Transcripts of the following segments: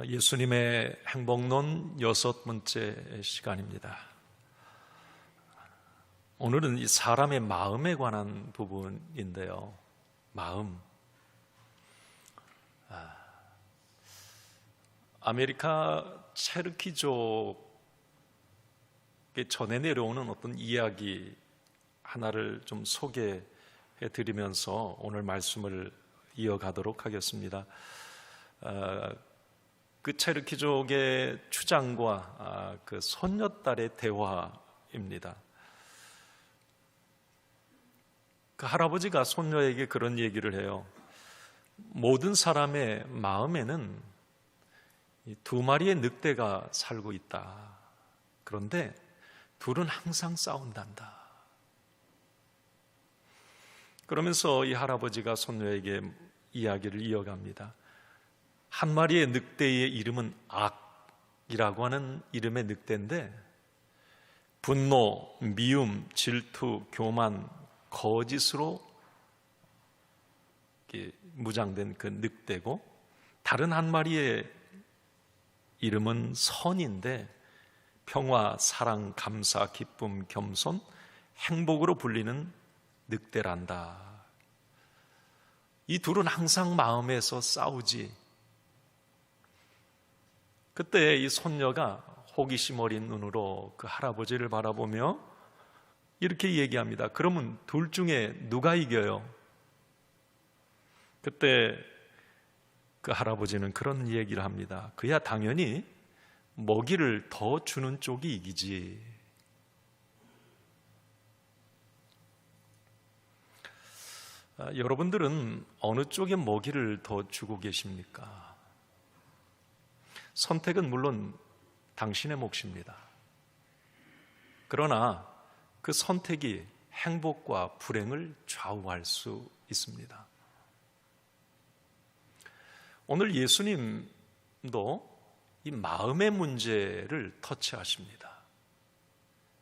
예수님의 행복론 6번째 시간입니다. 오늘은 이 사람의 마음에 관한 부분인데요. 마음. 아메리카 체르키족에 전해 내려오는 어떤 이야기 하나를 좀 소개해 드리면서 오늘 말씀을 이어가도록 하겠습니다. 그 체르키족의 추장과 그 손녀딸의 대화입니다. 그 할아버지가 손녀에게 그런 얘기를 해요. 모든 사람의 마음에는 두 마리의 늑대가 살고 있다. 그런데 둘은 항상 싸운단다. 그러면서 이 할아버지가 손녀에게 이야기를 이어갑니다. 한 마리의 늑대의 이름은 악이라고 하는 이름의 늑대인데, 분노, 미움, 질투, 교만, 거짓으로 무장된 그 늑대고, 다른 한 마리의 이름은 선인데 평화, 사랑, 감사, 기쁨, 겸손, 행복으로 불리는 늑대란다. 이 둘은 항상 마음에서 싸우지. 그때 이 손녀가 호기심 어린 눈으로 그 할아버지를 바라보며 이렇게 얘기합니다. 그러면 둘 중에 누가 이겨요? 그때 그 할아버지는 그런 얘기를 합니다. 그야 당연히 먹이를 더 주는 쪽이 이기지. 여러분들은 어느 쪽에 먹이를 더 주고 계십니까? 선택은 물론 당신의 몫입니다. 그러나 그 선택이 행복과 불행을 좌우할 수 있습니다. 오늘 예수님도 이 마음의 문제를 터치하십니다.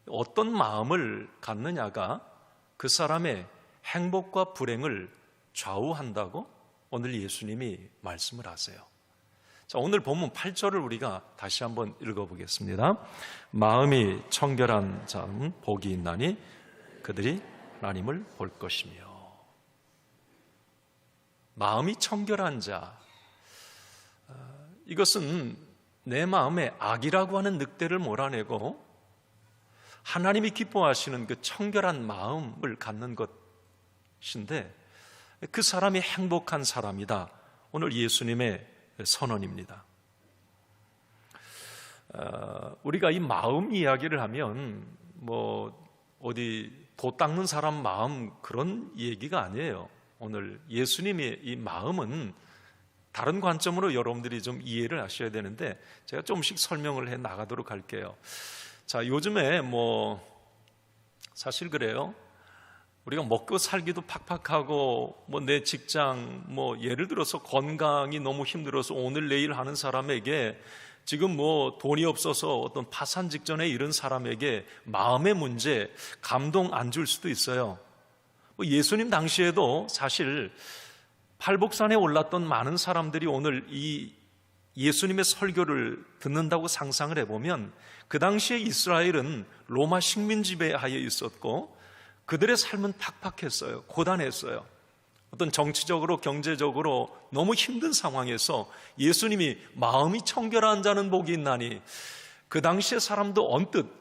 어떤 마음을 갖느냐가 그 사람의 행복과 불행을 좌우한다고 오늘 예수님이 말씀을 하세요. 자, 오늘 본문 8절을 우리가 다시 한번 읽어보겠습니다. 마음이 청결한 자는 복이 있나니 그들이 하나님을 볼 것이며. 마음이 청결한 자, 이것은 내 마음에 악이라고 하는 늑대를 몰아내고 하나님이 기뻐하시는 그 청결한 마음을 갖는 것인데, 그 사람이 행복한 사람이다. 오늘 예수님의 선언입니다. 우리가 이 마음 이야기를 하면 어디 도 닦는 사람 마음 그런 얘기가 아니에요. 오늘 예수님의 이 마음은 다른 관점으로 여러분들이 좀 이해를 하셔야 되는데, 제가 조금씩 설명을 해 나가도록 할게요. 자, 요즘에 사실 그래요. 우리가 먹고 살기도 팍팍하고 내 직장 예를 들어서 건강이 너무 힘들어서 오늘 내일 하는 사람에게, 지금 돈이 없어서 어떤 파산 직전에 이른 사람에게 마음의 문제 감동 안 줄 수도 있어요. 예수님 당시에도 사실 팔복산에 올랐던 많은 사람들이 오늘 이 예수님의 설교를 듣는다고 상상을 해보면, 그 당시에 이스라엘은 로마 식민 지배하에 있었고 그들의 삶은 팍팍했어요. 고단했어요. 어떤 정치적으로 경제적으로 너무 힘든 상황에서 예수님이 마음이 청결한 자는 복이 있나니, 그 당시의 사람도 언뜻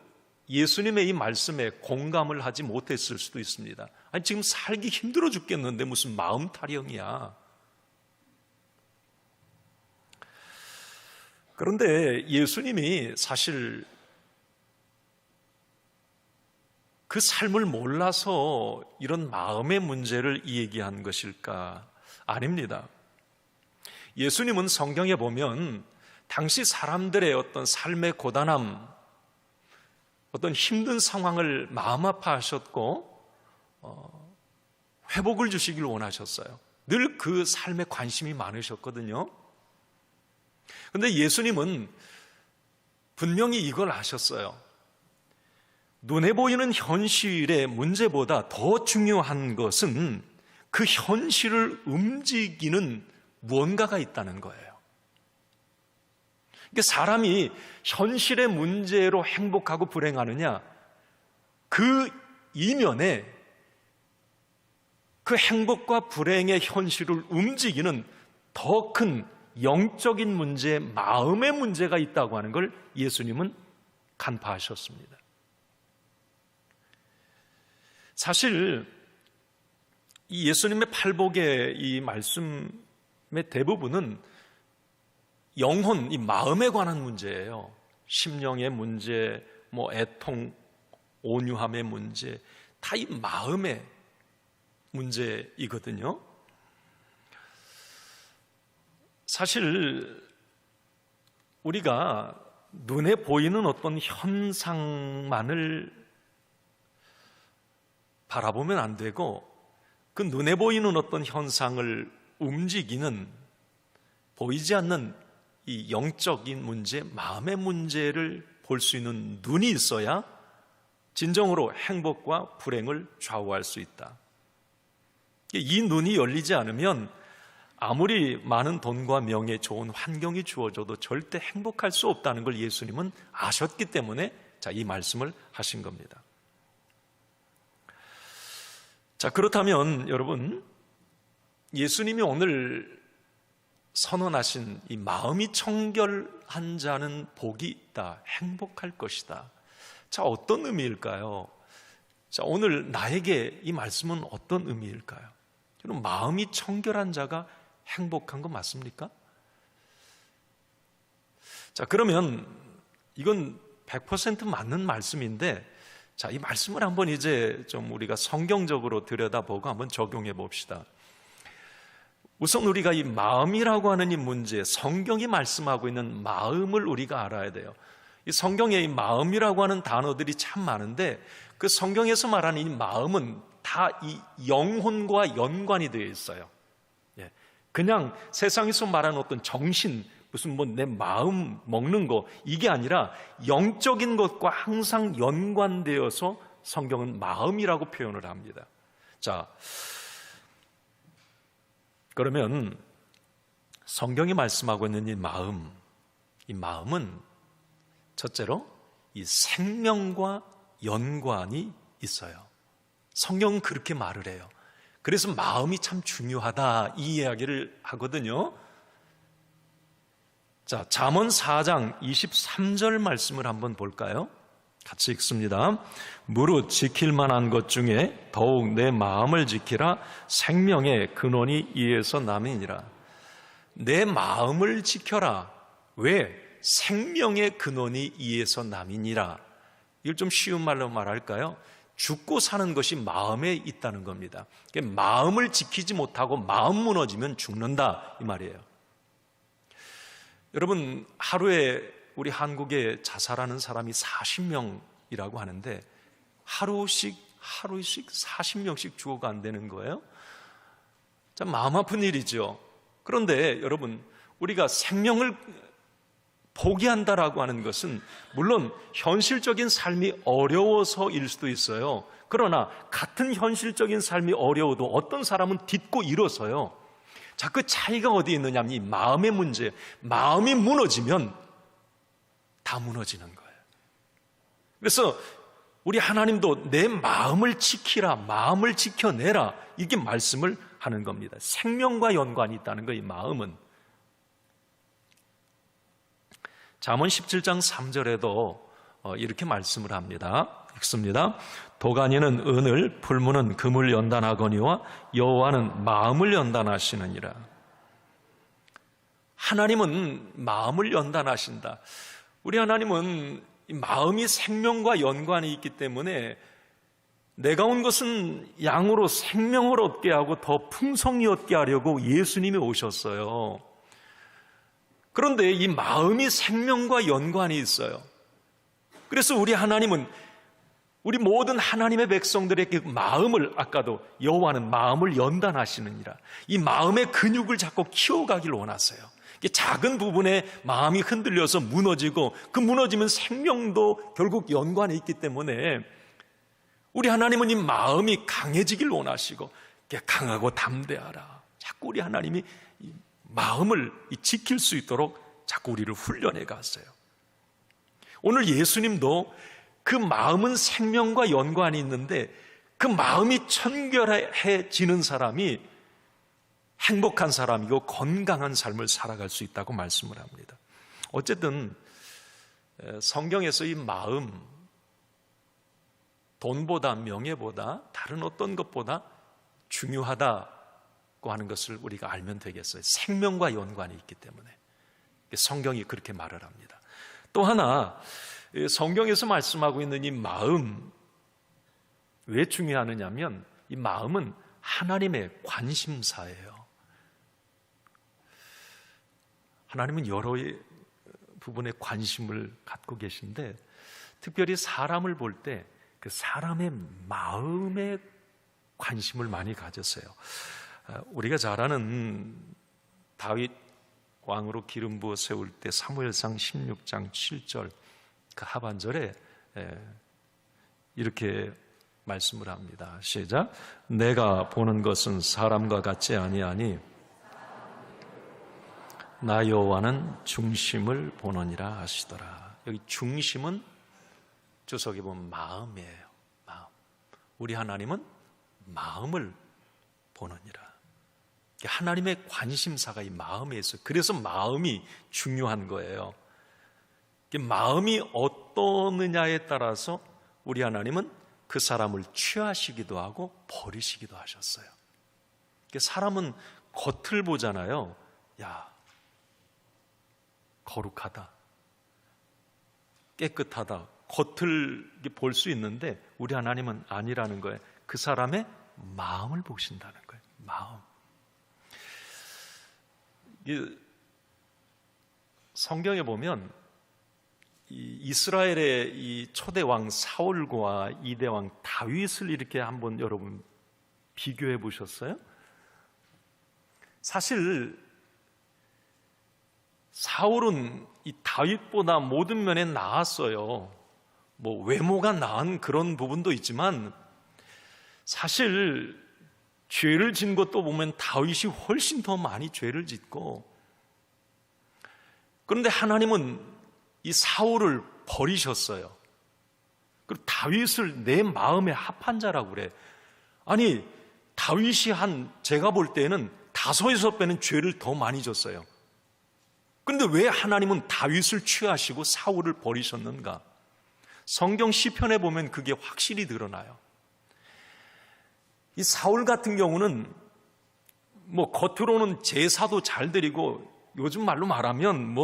예수님의 이 말씀에 공감을 하지 못했을 수도 있습니다. 아니, 지금 살기 힘들어 죽겠는데 무슨 마음 타령이야. 그런데 예수님이 사실 그 삶을 몰라서 이런 마음의 문제를 얘기한 것일까? 아닙니다. 예수님은 성경에 보면 당시 사람들의 어떤 삶의 고단함, 어떤 힘든 상황을 마음 아파하셨고 회복을 주시길 원하셨어요. 늘 그 삶에 관심이 많으셨거든요. 그런데 예수님은 분명히 이걸 아셨어요. 눈에 보이는 현실의 문제보다 더 중요한 것은 그 현실을 움직이는 무언가가 있다는 거예요. 그러니까 사람이 현실의 문제로 행복하고 불행하느냐, 그 이면에 그 행복과 불행의 현실을 움직이는 더 큰 영적인 문제, 마음의 문제가 있다고 하는 걸 예수님은 간파하셨습니다. 사실 이 예수님의 팔복의 이 말씀의 대부분은 영혼, 이 마음에 관한 문제예요. 심령의 문제, 애통, 온유함의 문제, 다 이 마음의 문제이거든요. 사실 우리가 눈에 보이는 어떤 현상만을 바라보면 안 되고, 그 눈에 보이는 어떤 현상을 움직이는, 보이지 않는 이 영적인 문제, 마음의 문제를 볼 수 있는 눈이 있어야 진정으로 행복과 불행을 좌우할 수 있다. 이 눈이 열리지 않으면 아무리 많은 돈과 명예, 좋은 환경이 주어져도 절대 행복할 수 없다는 걸 예수님은 아셨기 때문에 이 말씀을 하신 겁니다. 자, 그렇다면 여러분, 예수님이 오늘 선언하신 이 마음이 청결한 자는 복이 있다, 행복할 것이다. 자, 어떤 의미일까요? 자, 오늘 나에게 이 말씀은 어떤 의미일까요? 여러분, 마음이 청결한 자가 행복한 거 맞습니까? 자, 그러면 이건 100% 맞는 말씀인데, 자, 이 말씀을 한번 이제 좀 우리가 성경적으로 들여다보고 한번 적용해 봅시다. 우선 우리가 이 마음이라고 하는 이 문제, 성경이 말씀하고 있는 마음을 우리가 알아야 돼요. 이 성경에 이 마음이라고 하는 단어들이 참 많은데, 그 성경에서 말하는 이 마음은 다 이 영혼과 연관이 되어 있어요. 그냥 세상에서 말하는 어떤 정신, 무슨 내 마음 먹는 거, 이게 아니라 영적인 것과 항상 연관되어서 성경은 마음이라고 표현을 합니다. 자, 그러면 성경이 말씀하고 있는 이 마음은 첫째로 이 생명과 연관이 있어요. 성경은 그렇게 말을 해요. 그래서 마음이 참 중요하다, 이 이야기를 하거든요. 자, 잠언 4장 23절 말씀을 한번 볼까요? 같이 읽습니다. 무릇 지킬 만한 것 중에 더욱 내 마음을 지키라. 생명의 근원이 이에서 남이니라. 내 마음을 지켜라. 왜? 생명의 근원이 이에서 남이니라. 이걸 좀 쉬운 말로 말할까요? 죽고 사는 것이 마음에 있다는 겁니다. 마음을 지키지 못하고 마음 무너지면 죽는다, 이 말이에요. 여러분, 하루에 우리 한국에 자살하는 사람이 40명이라고 하는데 하루씩 40명씩 죽어간다는 거예요. 참 마음 아픈 일이죠. 그런데 여러분, 우리가 생명을 포기한다라고 하는 것은 물론 현실적인 삶이 어려워서일 수도 있어요. 그러나 같은 현실적인 삶이 어려워도 어떤 사람은 딛고 일어서요. 자, 그 차이가 어디에 있느냐 하면 이 마음의 문제. 마음이 무너지면 다 무너지는 거예요. 그래서 우리 하나님도 내 마음을 지키라, 마음을 지켜내라, 이게 말씀을 하는 겁니다. 생명과 연관이 있다는 거예요, 이 마음은. 잠언 17장 3절에도 이렇게 말씀을 합니다. 읽습니다. 도가니는 은을, 풀무는 금을 연단하거니와 여호와는 마음을 연단하시느니라. 하나님은 마음을 연단하신다. 우리 하나님은 마음이 생명과 연관이 있기 때문에 내가 온 것은 양으로 생명을 얻게 하고 더 풍성히 얻게 하려고 예수님이 오셨어요. 그런데 이 마음이 생명과 연관이 있어요. 그래서 우리 하나님은 우리 모든 하나님의 백성들에게 마음을, 아까도 여호와는 마음을 연단하시느니라, 이 마음의 근육을 자꾸 키워가길 원하세요. 작은 부분에 마음이 흔들려서 무너지고 그 무너지면 생명도 결국 연관이 있기 때문에 우리 하나님은 이 마음이 강해지길 원하시고 강하고 담대하라, 자꾸 우리 하나님이 마음을 지킬 수 있도록 자꾸 우리를 훈련해 갔어요. 오늘 예수님도 그 마음은 생명과 연관이 있는데 그 마음이 청결해지는 사람이 행복한 사람이고 건강한 삶을 살아갈 수 있다고 말씀을 합니다. 어쨌든 성경에서 이 마음, 돈보다 명예보다 다른 어떤 것보다 중요하다고 하는 것을 우리가 알면 되겠어요. 생명과 연관이 있기 때문에 성경이 그렇게 말을 합니다. 또 하나, 성경에서 말씀하고 있는 이 마음, 왜 중요하느냐면 이 마음은 하나님의 관심사예요. 하나님은 여러 부분에 관심을 갖고 계신데 특별히 사람을 볼 때 그 사람의 마음에 관심을 많이 가졌어요. 우리가 잘 아는 다윗 왕으로 기름 부어 세울 때 사무엘상 16장 7절 그 하반절에 이렇게 말씀을 합니다. 시작. 내가 보는 것은 사람과 같지 아니하니 나 여호와는 중심을 보느니라 하시더라. 여기 중심은 주석에 보면 마음이에요. 마음. 우리 하나님은 마음을 보느니라. 하나님의 관심사가 이 마음에 있어요. 그래서 마음이 중요한 거예요. 마음이 어떠느냐에 따라서 우리 하나님은 그 사람을 취하시기도 하고 버리시기도 하셨어요. 사람은 겉을 보잖아요. 야, 거룩하다, 깨끗하다, 겉을 볼 수 있는데 우리 하나님은 아니라는 거예요. 그 사람의 마음을 보신다는 거예요. 마음. 성경에 보면 이스라엘의 이 초대 왕 사울과 이대 왕 다윗을 이렇게 한번 여러분 비교해 보셨어요? 사실 사울은 이 다윗보다 모든 면에 나았어요. 뭐 외모가 나은 그런 부분도 있지만 사실 죄를 진 것도 보면 다윗이 훨씬 더 많이 죄를 짓고, 그런데 하나님은 이 사울을 버리셨어요. 그리고 다윗을 내 마음에 합한 자라고 그래. 아니 다윗이 제가 볼 때는 5-6배는 죄를 더 많이 졌어요. 그런데 왜 하나님은 다윗을 취하시고 사울을 버리셨는가? 성경 시편에 보면 그게 확실히 드러나요. 이 사울 같은 경우는 뭐 겉으로는 제사도 잘 드리고 요즘 말로 말하면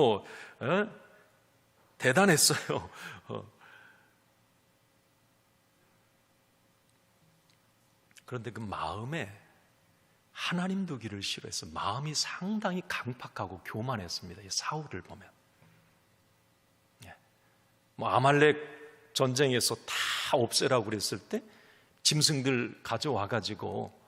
대단했어요. 그런데 그 마음에 하나님 두기를 싫어해서 마음이 상당히 강팍하고 교만했습니다. 이 사울을 보면. 아말렉 전쟁에서 다 없애라고 그랬을 때 짐승들 가져와가지고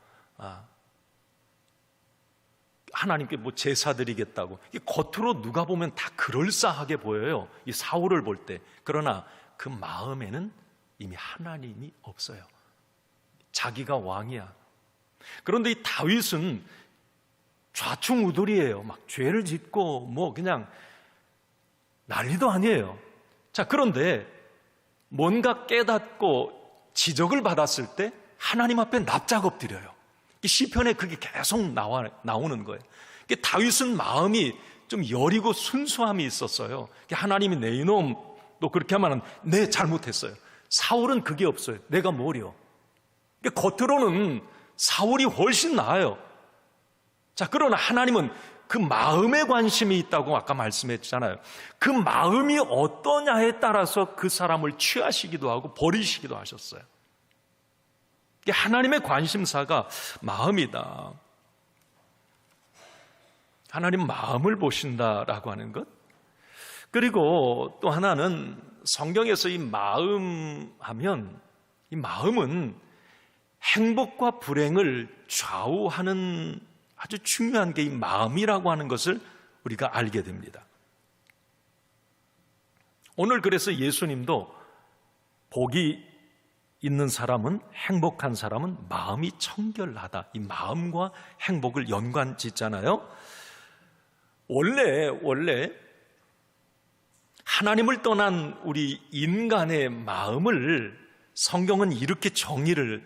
하나님께 제사 드리겠다고. 겉으로 누가 보면 다 그럴싸하게 보여요. 이 사울을 볼 때. 그러나 그 마음에는 이미 하나님이 없어요. 자기가 왕이야. 그런데 이 다윗은 좌충우돌이에요. 막 죄를 짓고 그냥 난리도 아니에요. 자, 그런데 뭔가 깨닫고 지적을 받았을 때 하나님 앞에 납작 엎드려요. 시편에 그게 계속 나오는 거예요. 다윗은 마음이 좀 여리고 순수함이 있었어요. 하나님이 내 이놈 너 그렇게 하면 네 잘못했어요. 사울은 그게 없어요. 내가 뭐려. 겉으로는 사울이 훨씬 나아요. 자, 그러나 하나님은 그 마음에 관심이 있다고 아까 말씀했잖아요. 그 마음이 어떠냐에 따라서 그 사람을 취하시기도 하고 버리시기도 하셨어요. 하나님의 관심사가 마음이다. 하나님 마음을 보신다라고 하는 것. 그리고 또 하나는 성경에서 이 마음 하면 이 마음은 행복과 불행을 좌우하는 아주 중요한 게 이 마음이라고 하는 것을 우리가 알게 됩니다. 오늘 그래서 예수님도 복이 있는 사람은, 행복한 사람은 마음이 청결하다. 이 마음과 행복을 연관 짓잖아요. 원래 하나님을 떠난 우리 인간의 마음을 성경은 이렇게 정의를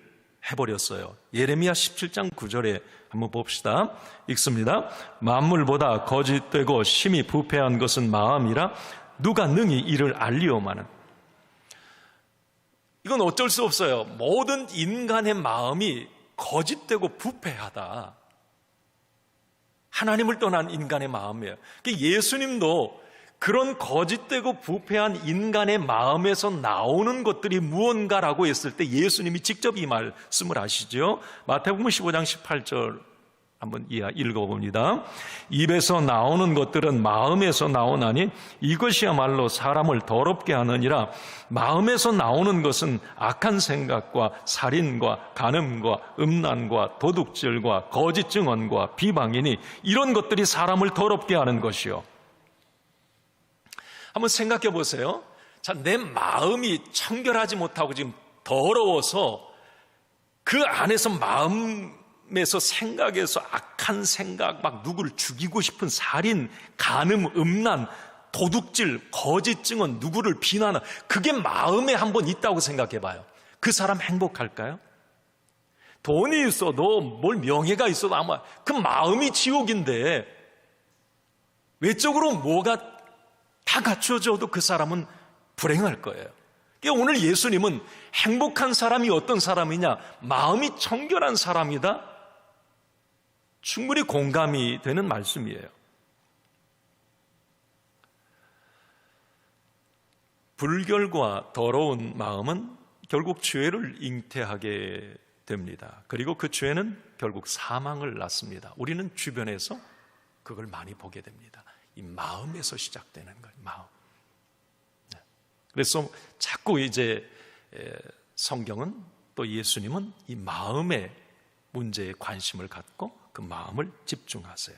해버렸어요. 예레미야 17장 9절에 한번 봅시다. 읽습니다. 만물보다 거짓되고 심히 부패한 것은 마음이라 누가 능히 이를 알리오마는. 이건 어쩔 수 없어요. 모든 인간의 마음이 거짓되고 부패하다. 하나님을 떠난 인간의 마음이에요. 예수님도 그런 거짓되고 부패한 인간의 마음에서 나오는 것들이 무언가라고 했을 때 예수님이 직접 이 말씀을 하시죠. 마태복음 15장 18절 한번 읽어봅니다. 입에서 나오는 것들은 마음에서 나오나니 이것이야말로 사람을 더럽게 하느니라. 마음에서 나오는 것은 악한 생각과 살인과 간음과 음란과 도둑질과 거짓 증언과 비방이니 이런 것들이 사람을 더럽게 하는 것이요. 한번 생각해 보세요. 자, 내 마음이 청결하지 못하고 지금 더러워서 그 안에서 마음에서 생각에서 악한 생각, 막 누구를 죽이고 싶은 살인, 간음, 음란, 도둑질, 거짓 증언, 누구를 비난하는 그게 마음에 한번 있다고 생각해 봐요. 그 사람 행복할까요? 돈이 있어도 뭘 명예가 있어도 아마 그 마음이 지옥인데 외적으로 뭐가 다 갖춰져도 그 사람은 불행할 거예요. 그러니까 오늘 예수님은 행복한 사람이 어떤 사람이냐? 마음이 청결한 사람이다. 충분히 공감이 되는 말씀이에요. 불결과 더러운 마음은 결국 죄를 잉태하게 됩니다. 그리고 그 죄는 결국 사망을 낳습니다. 우리는 주변에서 그걸 많이 보게 됩니다. 이 마음에서 시작되는 거예요. 마음. 그래서 자꾸 이제 성경은 또 예수님은 이 마음의 문제에 관심을 갖고 그 마음을 집중하세요.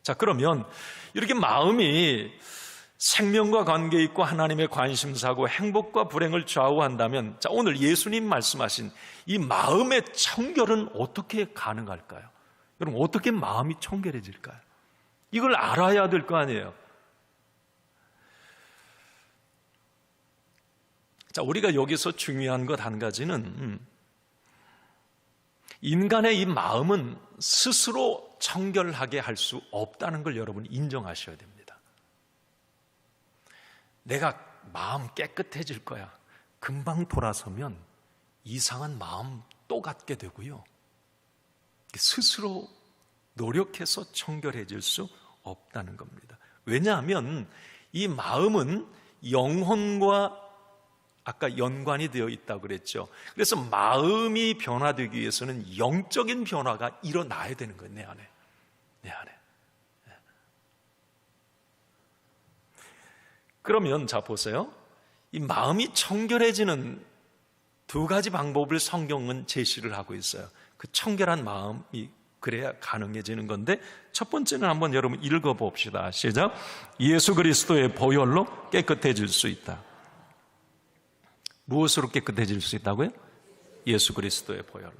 자, 그러면 이렇게 마음이 생명과 관계 있고 하나님의 관심사고 행복과 불행을 좌우한다면, 자, 오늘 예수님 말씀하신 이 마음의 청결은 어떻게 가능할까요? 여러분, 어떻게 마음이 청결해질까요? 이걸 알아야 될 거 아니에요. 자, 우리가 여기서 중요한 것 한 가지는 인간의 이 마음은 스스로 청결하게 할 수 없다는 걸 여러분이 인정하셔야 됩니다. 내가 마음 깨끗해질 거야. 금방 돌아서면 이상한 마음 또 갖게 되고요. 스스로 노력해서 청결해질 수 없다는 겁니다. 왜냐하면 이 마음은 영혼과 아까 연관이 되어 있다고 그랬죠. 그래서 마음이 변화되기 위해서는 영적인 변화가 일어나야 되는 거예요. 내 안에. 그러면 자 보세요. 이 마음이 청결해지는 두 가지 방법을 성경은 제시를 하고 있어요. 그 청결한 마음이 그래야 가능해지는 건데, 첫 번째는 한번 여러분 읽어봅시다. 시작. 예수 그리스도의 보혈로 깨끗해질 수 있다. 무엇으로 깨끗해질 수 있다고요? 예수 그리스도의 보혈로.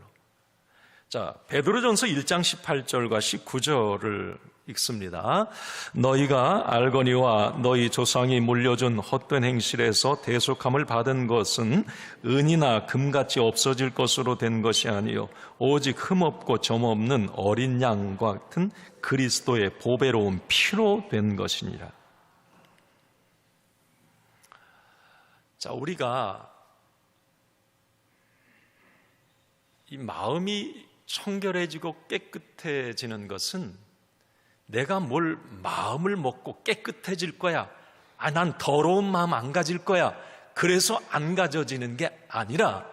자, 베드로전서 1장 18절과 19절을 읽습니다. 너희가 알거니와 너희 조상이 물려준 헛된 행실에서 대속함을 받은 것은 은이나 금같이 없어질 것으로 된 것이 아니요 오직 흠없고 점없는 어린 양과 같은 그리스도의 보배로운 피로 된 것이니라. 자, 우리가 이 마음이 청결해지고 깨끗해지는 것은 내가 뭘 마음을 먹고 깨끗해질 거야, 난 더러운 마음 안 가질 거야, 그래서 안 가져지는 게 아니라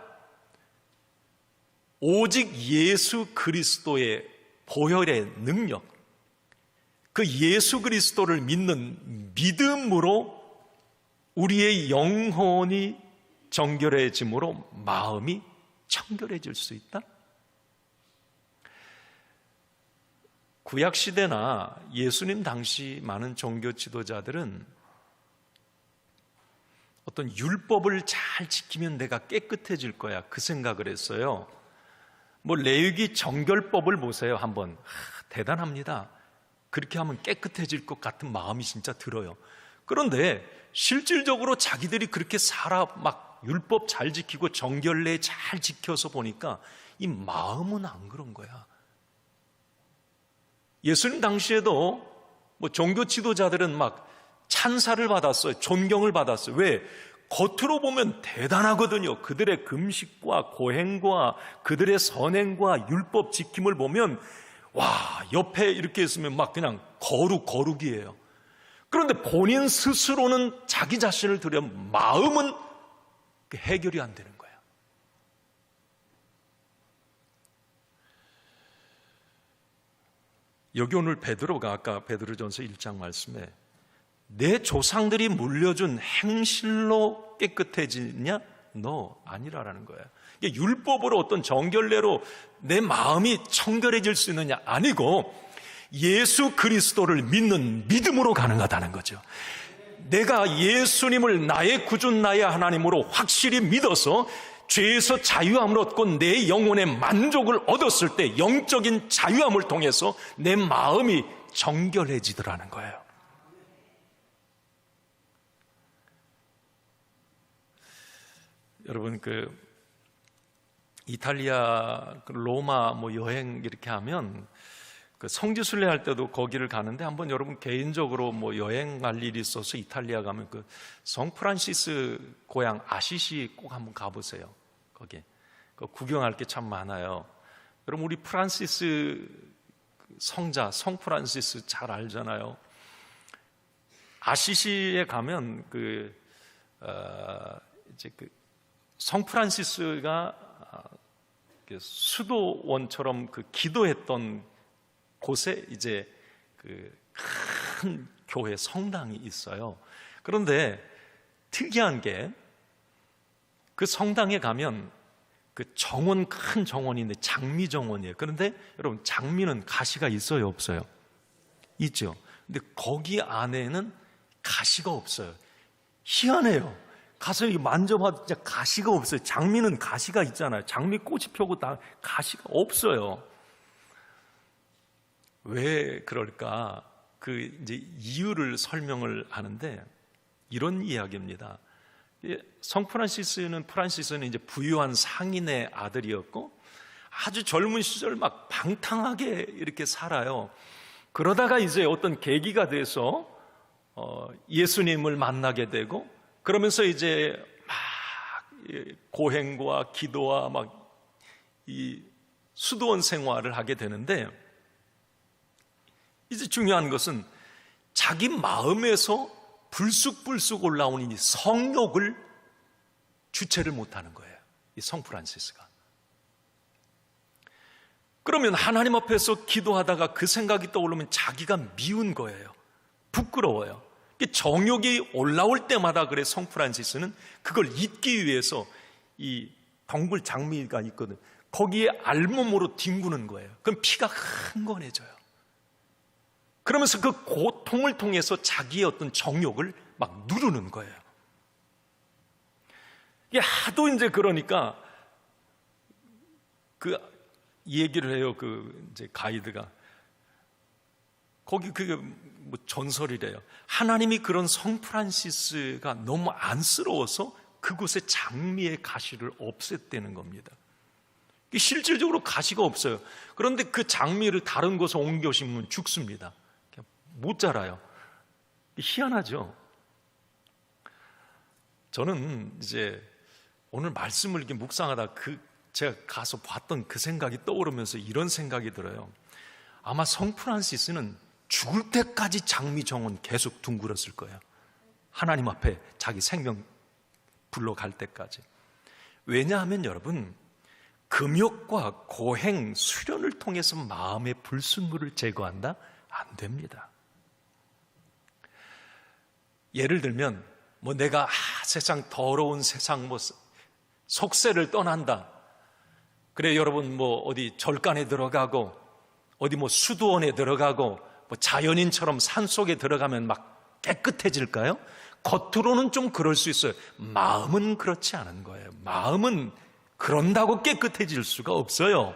오직 예수 그리스도의 보혈의 능력, 그 예수 그리스도를 믿는 믿음으로 우리의 영혼이 정결해짐으로 마음이 청결해질 수 있다? 구약시대나 예수님 당시 많은 종교 지도자들은 어떤 율법을 잘 지키면 내가 깨끗해질 거야, 그 생각을 했어요. 뭐 레위기 정결법을 보세요 한번. 대단합니다. 그렇게 하면 깨끗해질 것 같은 마음이 진짜 들어요. 그런데 실질적으로 자기들이 그렇게 살아 막 율법 잘 지키고 정결례 잘 지켜서 보니까 이 마음은 안 그런 거야. 예수님 당시에도 뭐 종교 지도자들은 막 찬사를 받았어요. 존경을 받았어요. 왜? 겉으로 보면 대단하거든요. 그들의 금식과 고행과 그들의 선행과 율법 지킴을 보면 와, 옆에 이렇게 있으면 막 그냥 거룩이에요. 그런데 본인 스스로는 자기 자신을 들여 마음은 해결이 안 되는 거예요. 여기 오늘 베드로가 아까 베드로전서 1장 말씀에 내 조상들이 물려준 행실로 깨끗해지냐? 너 아니라라는 거예요. 율법으로 어떤 정결례로 내 마음이 청결해질 수 있느냐? 아니고 예수 그리스도를 믿는 믿음으로 가능하다는 거죠. 내가 예수님을 나의 구주 나의 하나님으로 확실히 믿어서 죄에서 자유함을 얻고 내 영혼의 만족을 얻었을 때 영적인 자유함을 통해서 내 마음이 정결해지더라는 거예요. 여러분 이탈리아 로마 여행 이렇게 하면 성지순례 할 때도 거기를 가는데 한번 여러분 개인적으로 여행 갈 일이 있어서 이탈리아 가면 성프란시스 고향 아시시 꼭 한번 가보세요. 거기 구경할 게 참 많아요. 여러분 우리 프란시스 성자 성프란시스 잘 알잖아요. 아시시에 가면 성프란시스가 수도원처럼 기도했던 곳에 이제 큰 교회 성당이 있어요. 그런데 특이한 게 그 성당에 가면 정원 큰 정원인데 장미 정원이에요. 그런데 여러분 장미는 가시가 있어요, 없어요? 있죠. 근데 거기 안에는 가시가 없어요. 희한해요. 가서 만져봐도 진짜 가시가 없어요. 장미는 가시가 있잖아요. 장미 꽃이 펴고 다 가시가 없어요. 왜 그럴까? 이제 이유를 설명을 하는데 이런 이야기입니다. 프란시스는 이제 부유한 상인의 아들이었고 아주 젊은 시절 막 방탕하게 이렇게 살아요. 그러다가 이제 어떤 계기가 돼서 예수님을 만나게 되고 그러면서 이제 막 고행과 기도와 막 이 수도원 생활을 하게 되는데 이제 중요한 것은 자기 마음에서 불쑥불쑥 올라오는 이 성욕을 주체를 못하는 거예요. 이 성프란시스가. 그러면 하나님 앞에서 기도하다가 그 생각이 떠오르면 자기가 미운 거예요. 부끄러워요. 정욕이 올라올 때마다 그래 성프란시스는 그걸 잊기 위해서 이 덩굴 장미가 있거든. 거기에 알몸으로 뒹구는 거예요. 그럼 피가 흥건해져요. 그러면서 그 고통을 통해서 자기의 어떤 정욕을 막 누르는 거예요. 이게 하도 이제 그러니까 얘기를 해요. 이제 가이드가 거기 전설이래요. 하나님이 그런 성프란시스가 너무 안쓰러워서 그곳에 장미의 가시를 없앴다는 겁니다. 실질적으로 가시가 없어요. 그런데 그 장미를 다른 곳에 옮겨 심으면 죽습니다. 못 자라요. 희한하죠. 저는 이제 오늘 말씀을 이렇게 묵상하다 제가 가서 봤던 그 생각이 떠오르면서 이런 생각이 들어요. 아마 성프란시스는 죽을 때까지 장미 정원 계속 둥글었을 거예요. 하나님 앞에 자기 생명 불러갈 때까지. 왜냐하면 여러분 금욕과 고행, 수련을 통해서 마음의 불순물을 제거한다? 안 됩니다. 예를 들면 내가 세상 더러운 세상 속세를 떠난다. 그래 여러분 어디 절간에 들어가고 어디 수도원에 들어가고 자연인처럼 산속에 들어가면 막 깨끗해질까요? 겉으로는 좀 그럴 수 있어요. 마음은 그렇지 않은 거예요. 마음은 그런다고 깨끗해질 수가 없어요.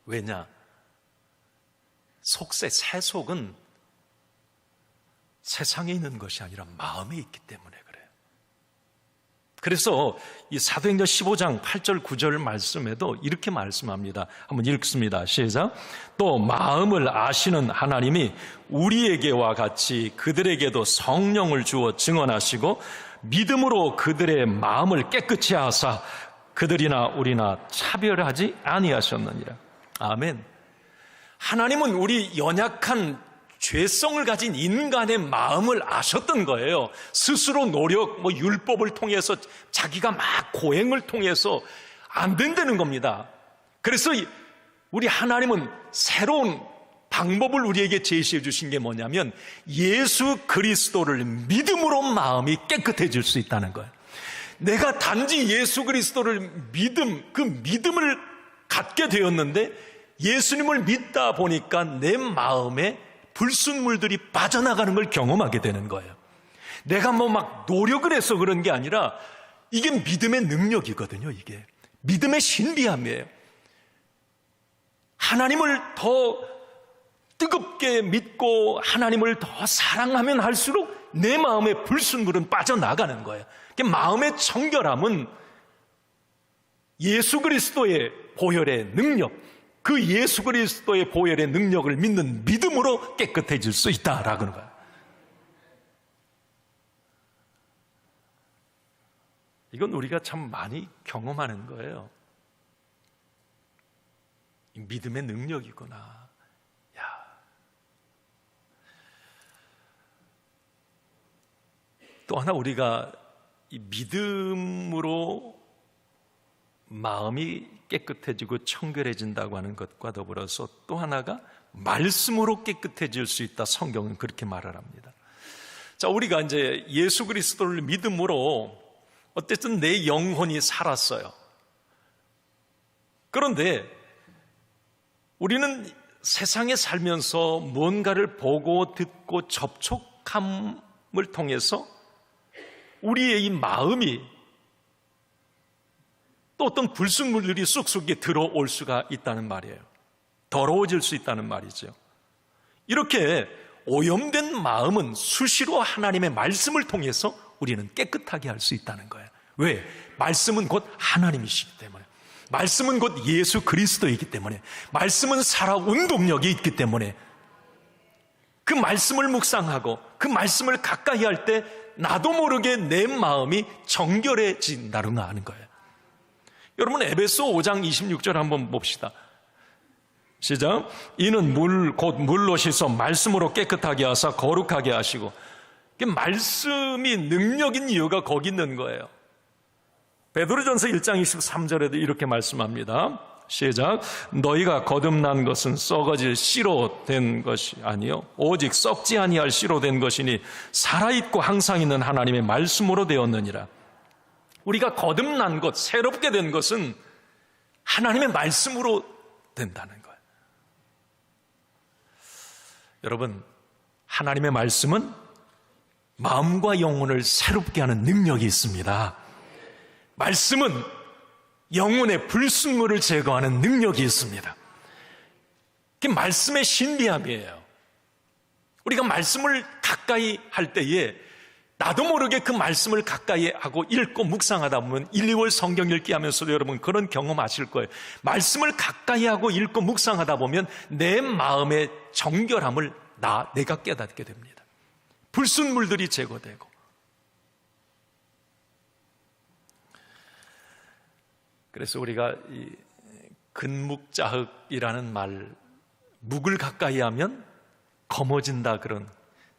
왜냐? 세속은 세상에 있는 것이 아니라 마음에 있기 때문에 그래요. 그래서 이 사도행전 15장 8절 9절 말씀에도 이렇게 말씀합니다. 한번 읽습니다. 시작. 또 마음을 아시는 하나님이 우리에게와 같이 그들에게도 성령을 주어 증언하시고 믿음으로 그들의 마음을 깨끗이 하사 그들이나 우리나 차별하지 아니하셨느니라. 아멘. 하나님은 우리 연약한 죄성을 가진 인간의 마음을 아셨던 거예요. 스스로 노력, 율법을 통해서 자기가 막 고행을 통해서 안 된다는 겁니다. 그래서 우리 하나님은 새로운 방법을 우리에게 제시해 주신 게 뭐냐면 예수 그리스도를 믿음으로 마음이 깨끗해질 수 있다는 거예요. 내가 단지 예수 그리스도를 그 믿음을 갖게 되었는데 예수님을 믿다 보니까 내 마음에 불순물들이 빠져나가는 걸 경험하게 되는 거예요. 내가 막 노력을 해서 그런 게 아니라 이게 믿음의 능력이거든요. 이게 믿음의 신비함이에요. 하나님을 더 뜨겁게 믿고 하나님을 더 사랑하면 할수록 내 마음의 불순물은 빠져나가는 거예요. 마음의 청결함은 예수 그리스도의 보혈의 능력, 그 예수 그리스도의 보혈의 능력을 믿는 믿음으로 깨끗해질 수 있다라는 거예요. 이건 우리가 참 많이 경험하는 거예요. 믿음의 능력이구나. 또 하나 우리가 이 믿음으로 마음이 깨끗해지고 청결해진다고 하는 것과 더불어서 또 하나가 말씀으로 깨끗해질 수 있다. 성경은 그렇게 말을 합니다. 자, 우리가 이제 예수 그리스도를 믿음으로 어쨌든 내 영혼이 살았어요. 그런데 우리는 세상에 살면서 뭔가를 보고 듣고 접촉함을 통해서 우리의 이 마음이 또 어떤 불순물들이 쑥쑥이 들어올 수가 있다는 말이에요. 더러워질 수 있다는 말이죠. 이렇게 오염된 마음은 수시로 하나님의 말씀을 통해서 우리는 깨끗하게 할 수 있다는 거예요. 왜? 말씀은 곧 하나님이시기 때문에, 말씀은 곧 예수 그리스도이기 때문에, 말씀은 살아온 동력이 있기 때문에 그 말씀을 묵상하고 그 말씀을 가까이 할 때 나도 모르게 내 마음이 정결해진다는 거예요. 여러분, 에베소 5장 26절 한번 봅시다. 시작. 이는 곧 물로 씻어 말씀으로 깨끗하게 하사 거룩하게 하시고. 말씀이 능력인 이유가 거기 있는 거예요. 베드로전서 1장 23절에도 이렇게 말씀합니다. 시작. 너희가 거듭난 것은 썩어질 씨로 된 것이 아니요 오직 썩지 아니할 씨로 된 것이니 살아있고 항상 있는 하나님의 말씀으로 되었느니라. 우리가 거듭난 것, 새롭게 된 것은 하나님의 말씀으로 된다는 거예요. 여러분, 하나님의 말씀은 마음과 영혼을 새롭게 하는 능력이 있습니다. 말씀은 영혼의 불순물을 제거하는 능력이 있습니다. 그게 말씀의 신비함이에요. 우리가 말씀을 가까이 할 때에 나도 모르게 그 말씀을 가까이 하고 읽고 묵상하다 보면 1, 2월 성경 읽기 하면서도 여러분 그런 경험하실 거예요. 말씀을 가까이 하고 읽고 묵상하다 보면 내 마음의 정결함을 내가 깨닫게 됩니다. 불순물들이 제거되고. 그래서 우리가 이 근묵자흑이라는 말, 묵을 가까이 하면 검어진다, 그런,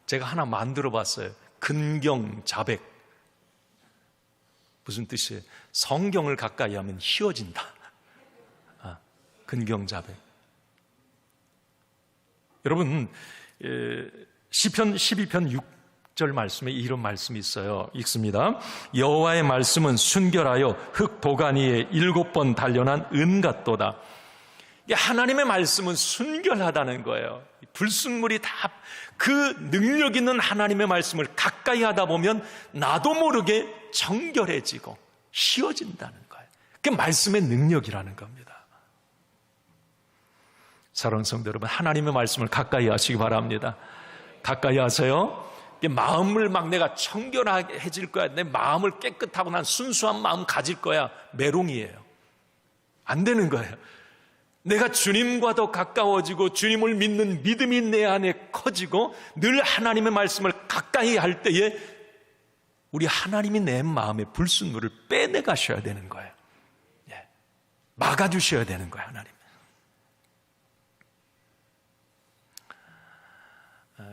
제가 하나 만들어 봤어요. 근경자백. 무슨 뜻이에요? 성경을 가까이 하면 희어진다. 근경자백. 여러분, 시편 12편 6절 말씀에 이런 말씀이 있어요. 읽습니다. 여호와의 말씀은 순결하여 흙 보관 위에 7번 단련한 은 같도다. 하나님의 말씀은 순결하다는 거예요. 불순물이 다, 그 능력 있는 하나님의 말씀을 가까이 하다 보면 나도 모르게 정결해지고 희어진다는 거예요. 그게 말씀의 능력이라는 겁니다. 사랑하는 성도 여러분, 하나님의 말씀을 가까이 하시기 바랍니다. 가까이 하세요. 마음을 막 내가 청결해질 거야, 내 마음을 깨끗하고 난 순수한 마음 가질 거야, 메롱이에요. 안 되는 거예요. 내가 주님과 더 가까워지고 주님을 믿는 믿음이 내 안에 커지고 늘 하나님의 말씀을 가까이 할 때에 우리 하나님이 내 마음의 불순물을 빼내가셔야 되는 거예요. 막아주셔야 되는 거예요, 하나님.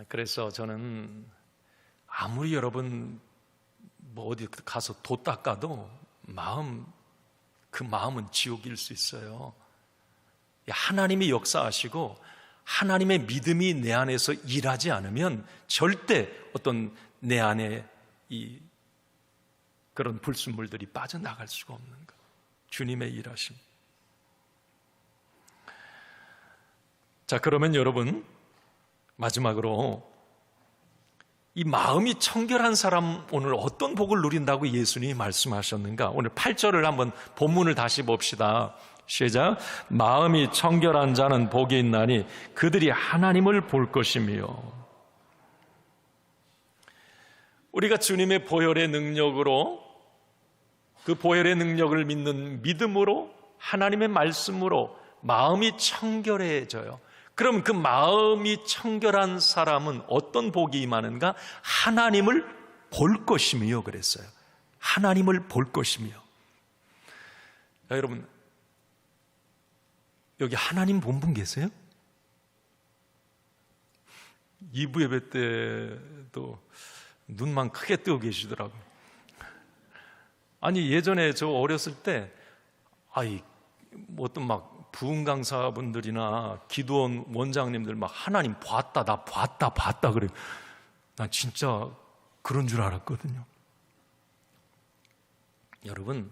그래서 저는 아무리 여러분 뭐 어디 가서 도 닦아도 그 마음은 지옥일 수 있어요. 하나님이 역사하시고 하나님의 믿음이 내 안에서 일하지 않으면 절대 어떤 내 안에 이 그런 불순물들이 빠져나갈 수가 없는 것. 주님의 일하심. 자, 그러면 여러분 마지막으로 이 마음이 청결한 사람 오늘 어떤 복을 누린다고 예수님이 말씀하셨는가? 오늘 8절을 한번 본문을 다시 봅시다. 시작. 마음이 청결한 자는 복이 있나니 그들이 하나님을 볼 것이며. 우리가 주님의 보혈의 능력으로 그 보혈의 능력을 믿는 믿음으로 하나님의 말씀으로 마음이 청결해져요. 그럼 그 마음이 청결한 사람은 어떤 복이 임하는가? 하나님을 볼 것이며 그랬어요. 하나님을 볼 것이며. 자, 여러분 여기 하나님 본 분 계세요? 2부 예배 때도 눈만 크게 뜨고 계시더라고요. 아니 예전에 저 어렸을 때 어떤 막 부흥 강사분들이나 기도원 원장님들 막 하나님 봤다 나 봤다 그래요. 난 진짜 그런 줄 알았거든요. 여러분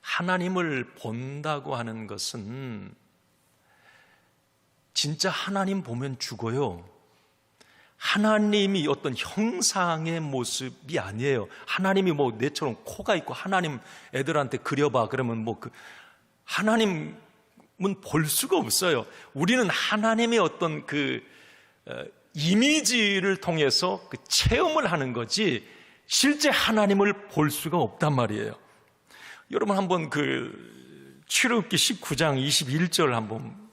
하나님을 본다고 하는 것은 진짜 하나님 보면 죽어요. 하나님이 어떤 형상의 모습이 아니에요. 하나님이 뭐 내처럼 코가 있고 하나님 애들한테 그려봐 그러면 하나님은 볼 수가 없어요. 우리는 하나님의 어떤 그 이미지를 통해서 그 체험을 하는 거지 실제 하나님을 볼 수가 없단 말이에요. 여러분 한번 그 출애굽기 19장 21절 한번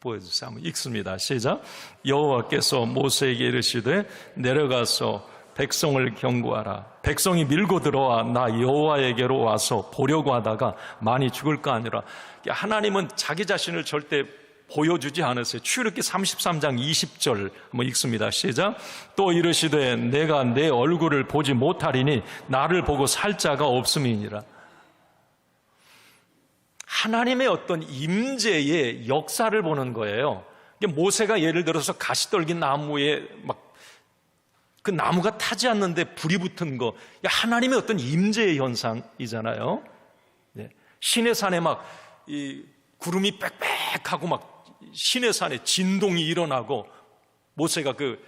보여주세요. 한번 읽습니다. 시작. 여호와께서 모세에게 이르시되 내려가서 백성을 경고하라. 백성이 밀고 들어와 나 여호와에게로 와서 보려고 하다가 많이 죽을까 하니라. 하나님은 자기 자신을 절대 보여주지 않으세요. 출애굽기 33장 20절 한번 읽습니다. 시작. 또 이르시되 내가 내 얼굴을 보지 못하리니 나를 보고 살 자가 없음이니라. 하나님의 어떤 임재의 역사를 보는 거예요. 모세가 예를 들어서 가시떨기 나무에 막 그 나무가 타지 않는데 불이 붙은 거, 하나님의 어떤 임재의 현상이잖아요. 시내산에 막 이 구름이 빽빽하고 막 시내산에 진동이 일어나고 모세가 그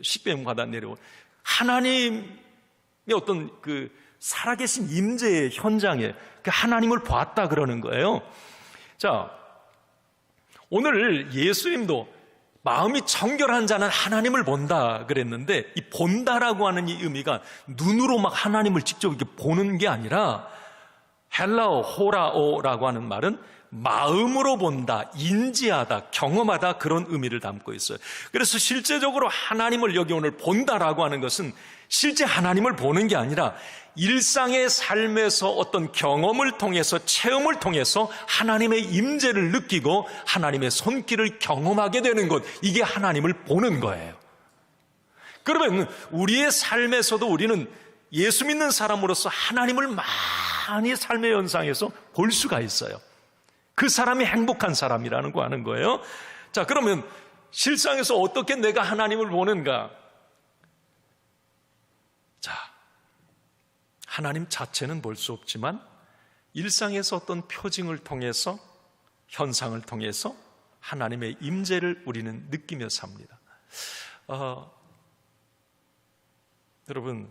십계명 받아 내려온 하나님의 어떤 그 살아계신 임재의 현장에 그 하나님을 봤다 그러는 거예요. 자, 오늘 예수님도 마음이 청결한 자는 하나님을 본다 그랬는데 이 본다라고 하는 이 의미가 눈으로 막 하나님을 직접 이렇게 보는 게 아니라 헬라어 호라오라고 하는 말은 마음으로 본다, 인지하다, 경험하다 그런 의미를 담고 있어요. 그래서 실제적으로 하나님을 여기 오늘 본다라고 하는 것은 실제 하나님을 보는 게 아니라 일상의 삶에서 어떤 경험을 통해서 체험을 통해서 하나님의 임재를 느끼고 하나님의 손길을 경험하게 되는 것, 이게 하나님을 보는 거예요. 그러면 우리의 삶에서도 우리는 예수 믿는 사람으로서 하나님을 많이 삶의 현상에서 볼 수가 있어요. 그 사람이 행복한 사람이라는 거 하는 거예요. 자, 그러면 실상에서 어떻게 내가 하나님을 보는가? 자, 하나님 자체는 볼 수 없지만 일상에서 어떤 표징을 통해서 현상을 통해서 하나님의 임재를 우리는 느끼며 삽니다. 여러분,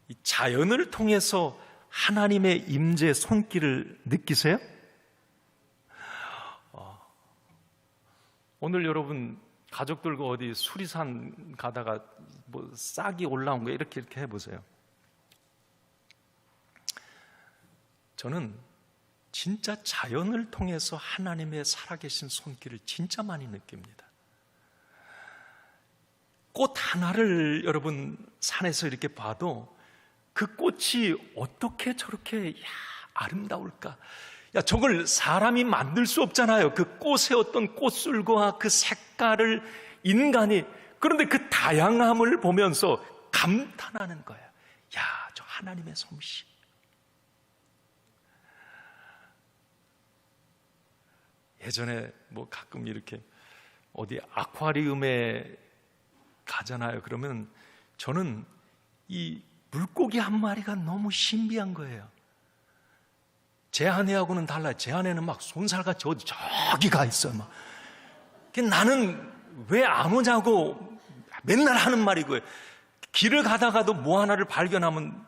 이 자연을 통해서 하나님의 임재 손길을 느끼세요? 오늘 여러분 가족들과 어디 수리산 가다가 뭐 싹이 올라온 거 이렇게 해보세요. 저는 진짜 자연을 통해서 하나님의 살아계신 손길을 진짜 많이 느낍니다. 꽃 하나를 여러분 산에서 이렇게 봐도 그 꽃이 어떻게 저렇게 아름다울까? 저걸 사람이 만들 수 없잖아요. 그 꽃의 어떤 꽃술과 그 색깔을 인간이, 그런데 그 다양함을 보면서 감탄하는 거예요. 저 하나님의 솜씨. 예전에 뭐 가끔 이렇게 어디 아쿠아리움에 가잖아요. 그러면 저는 이 물고기 한 마리가 너무 신비한 거예요. 제 아내하고는 달라요. 제 아내는 막 손살같이 저기 가 있어요. 막. 나는 왜 안 오냐고 맨날 하는 말이고요. 길을 가다가도 뭐 하나를 발견하면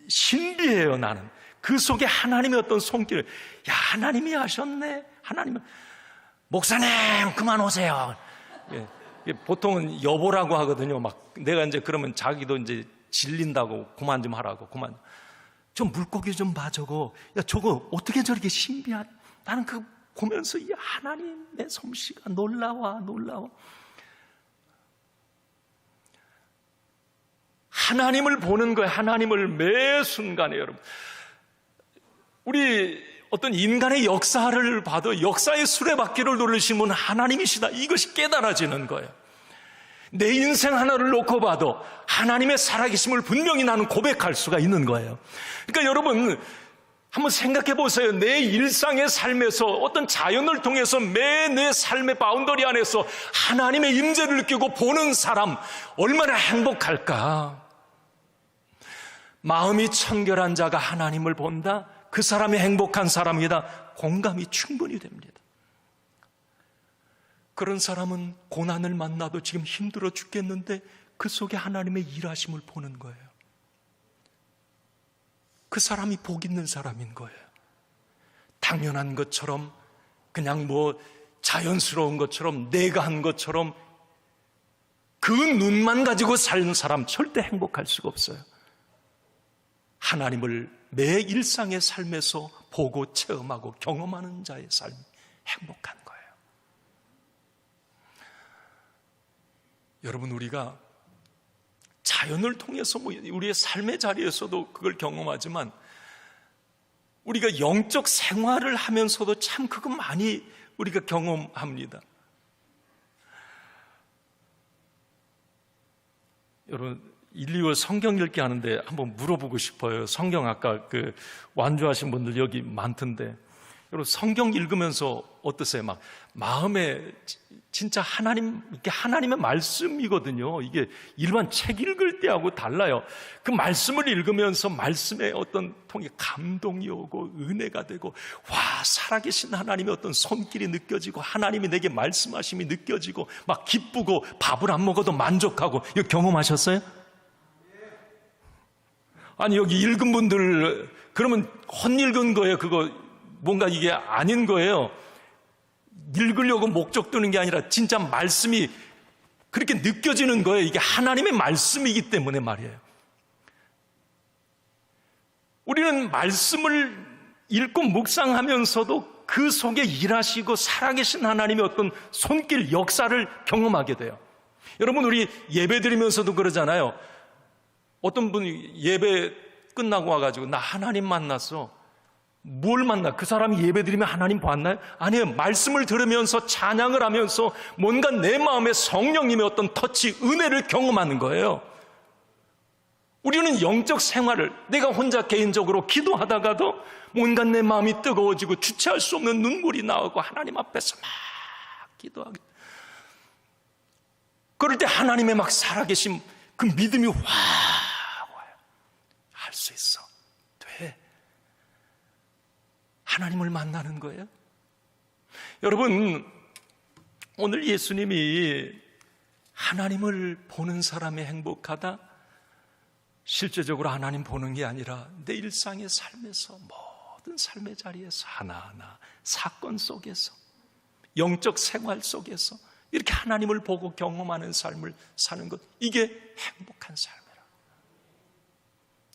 신비해요. 나는 그 속에 하나님의 어떤 손길을, 하나님이 하셨네. 하나님은, 목사님 그만 오세요. 보통은 여보라고 하거든요. 막 내가 이제 그러면 자기도 이제 질린다고 그만 좀 하라고. 그만 좀 물고기 좀 봐. 저거 어떻게 저렇게 신비한. 나는 그 보면서 이 하나님의 솜씨가 놀라워. 하나님을 보는 거예요. 하나님을 매 순간에. 여러분, 우리 어떤 인간의 역사를 봐도 역사의 수레바퀴를 돌리신 분은 하나님이시다, 이것이 깨달아지는 거예요. 내 인생 하나를 놓고 봐도 하나님의 살아계심을 분명히 나는 고백할 수가 있는 거예요. 그러니까 여러분 한번 생각해 보세요. 내 일상의 삶에서 어떤 자연을 통해서 매 내 삶의 바운더리 안에서 하나님의 임재를 느끼고 보는 사람 얼마나 행복할까. 마음이 청결한 자가 하나님을 본다, 그 사람이 행복한 사람이다, 공감이 충분히 됩니다. 그런 사람은 고난을 만나도 지금 힘들어 죽겠는데 그 속에 하나님의 일하심을 보는 거예요. 그 사람이 복 있는 사람인 거예요. 당연한 것처럼, 그냥 뭐 자연스러운 것처럼, 내가 한 것처럼 그 눈만 가지고 사는 사람 절대 행복할 수가 없어요. 하나님을 매 일상의 삶에서 보고 체험하고 경험하는 자의 삶이 행복한 거예요. 여러분, 우리가 자연을 통해서 우리의 삶의 자리에서도 그걸 경험하지만 우리가 영적 생활을 하면서도 참 그거 많이 우리가 경험합니다. 여러분, 1, 2월 성경 읽기 하는데 한번 물어보고 싶어요. 성경 아까 그 완주하신 분들 여기 많던데, 여러분 성경 읽으면서 어떠세요? 막 마음에 진짜 이게 하나님의 말씀이거든요. 이게 일반 책 읽을 때하고 달라요. 그 말씀을 읽으면서 말씀의 어떤 통에 감동이 오고 은혜가 되고, 와, 살아계신 하나님의 어떤 손길이 느껴지고 하나님이 내게 말씀하심이 느껴지고 막 기쁘고 밥을 안 먹어도 만족하고. 이거 경험하셨어요? 아니, 여기 읽은 분들 그러면 헛읽은 거예요. 그거 뭔가 이게 아닌 거예요. 읽으려고 목적 두는 게 아니라 진짜 말씀이 그렇게 느껴지는 거예요. 이게 하나님의 말씀이기 때문에 말이에요. 우리는 말씀을 읽고 묵상하면서도 그 속에 일하시고 살아계신 하나님의 어떤 손길, 역사를 경험하게 돼요. 여러분, 우리 예배 드리면서도 그러잖아요. 어떤 분이 예배 끝나고 와가지고 나 하나님 만났어. 뭘 만나? 그 사람이 예배 드리면 하나님 봤나요? 아니에요. 말씀을 들으면서 찬양을 하면서 뭔가 내 마음에 성령님의 어떤 터치, 은혜를 경험하는 거예요. 우리는 영적 생활을, 내가 혼자 개인적으로 기도하다가도 뭔가 내 마음이 뜨거워지고 주체할 수 없는 눈물이 나오고 하나님 앞에서 막 기도하게. 그럴 때 하나님의 막 살아계심, 그 믿음이 와요. 할 수 있어. 돼. 하나님을 만나는 거예요. 여러분, 오늘 예수님이 하나님을 보는 사람이 행복하다? 실제적으로 하나님 보는 게 아니라 내 일상의 삶에서, 모든 삶의 자리에서 하나하나 사건 속에서, 영적 생활 속에서 이렇게 하나님을 보고 경험하는 삶을 사는 것, 이게 행복한 삶이라.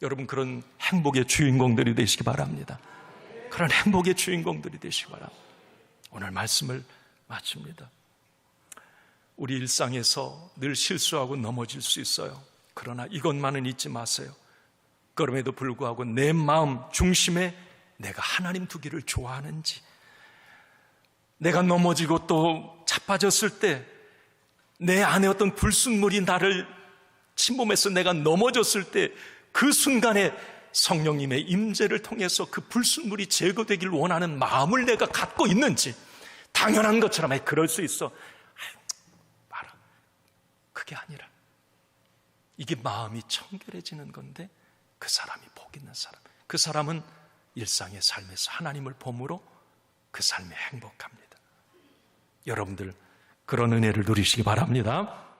여러분, 그런 행복의 주인공들이 되시기 바랍니다. 그런 행복의 주인공들이 되시기 바랍니다. 오늘 말씀을 마칩니다. 우리 일상에서 늘 실수하고 넘어질 수 있어요. 그러나 이것만은 잊지 마세요. 그럼에도 불구하고 내 마음 중심에 내가 하나님 두기를 좋아하는지, 내가 넘어지고 또 자빠졌을 때 내 안에 어떤 불순물이 나를 침범해서 내가 넘어졌을 때 그 순간에 성령님의 임재를 통해서 그 불순물이 제거되길 원하는 마음을 내가 갖고 있는지, 당연한 것처럼 그럴 수 있어, 말아, 그게 아니라 이게 마음이 청결해지는 건데, 그 사람이 복 있는 사람, 그 사람은 일상의 삶에서 하나님을 봄으로 그 삶에 행복합니다. 여러분들 그런 은혜를 누리시기 바랍니다.